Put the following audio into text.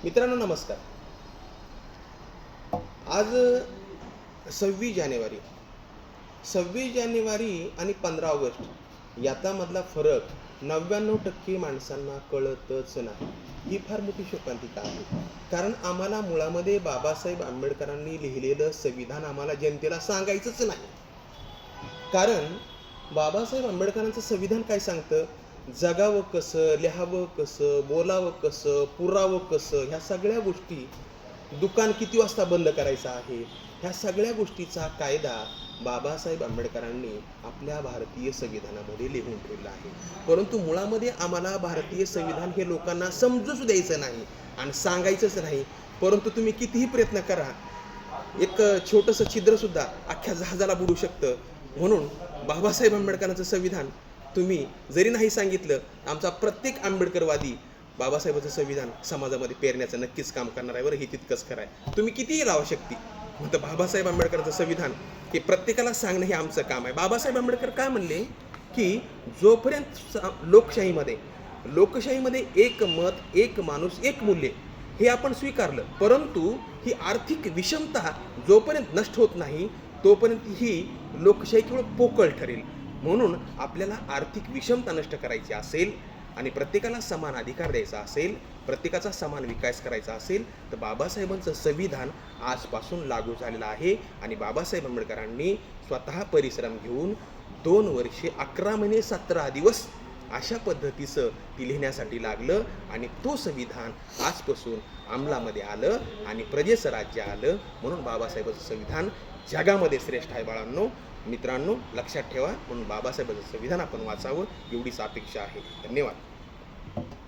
मित्रांनो नमस्कार. आज 26 जानेवारी 26 जानेवारी आणि 15 ऑगस्ट याच्यामधला फरक 99% माणसांना कळतच नाही. ही फार मोठी शोकांतिका आहे. कारण आम्हाला मुळामध्ये बाबासाहेब आंबेडकरांनी लिहिलेलं संविधान आम्हाला जनतेला सांगायचंच नाही. कारण बाबासाहेब आंबेडकरांचं संविधान काय सांगतं? जगावं कसं, लिहावं कसं, बोलावं कसं, पुरावं कसं, ह्या सगळ्या गोष्टी, दुकान किती वाजता बंद करायचं आहे, ह्या सगळ्या गोष्टीचा कायदा बाबासाहेब आंबेडकरांनी आपल्या भारतीय संविधानामध्ये लिहून ठेवला आहे. परंतु मुळामध्ये आम्हाला भारतीय संविधान हे लोकांना समजूच द्यायचं नाही आणि सांगायचंच नाही. परंतु तुम्ही कितीही प्रयत्न करा, एक छोटंसं छिद्रसुद्धा अख्ख्या जहाजाला बुडू शकतं. म्हणून बाबासाहेब आंबेडकरांचं संविधान तुम्ही जरी नाही सांगितलं, आमचा प्रत्येक आंबेडकरवादी बाबासाहेबांचं संविधान समाजामध्ये पेरण्याचं नक्कीच काम करणार आहे. बरं, हे तितकंच खरं आहे. तुम्ही कितीही लावा शक्ती, तर बाबासाहेब आंबेडकरांचं संविधान हे प्रत्येकाला सांगणं हे आमचं काम आहे. बाबासाहेब आंबेडकर काय म्हणले की जोपर्यंत लोकशाहीमध्ये एक मत, एक माणूस, एक मूल्य हे आपण स्वीकारलं, परंतु ही आर्थिक विषमता जोपर्यंत नष्ट होत नाही तोपर्यंत ही लोकशाही केवळ पोकळ ठरेल. म्हणून आपल्याला आर्थिक विषमता नष्ट करायची असेल आणि प्रत्येकाला समान अधिकार द्यायचा असेल, प्रत्येकाचा समान विकास करायचा असेल, तर बाबासाहेबांचं संविधान आजपासून लागू झालेलं आहे. आणि बाबासाहेब आंबेडकरांनी स्वतः परिश्रम घेऊन 2 वर्षे 11 महिने 17 दिवस अशा पद्धतीचं ती लिहिण्यासाठी लागलं आणि तो संविधान आजपासून अंमलामध्ये आलं आणि प्रजेचं राज्य आलं. म्हणून बाबासाहेबांचं संविधान जगामध्ये श्रेष्ठ आहे. बाळांनो, मित्रांनो, लक्षात ठेवा. म्हणून बाबासाहेबांचं संविधान आपण वाचावं एवढीच अपेक्षा आहे. धन्यवाद.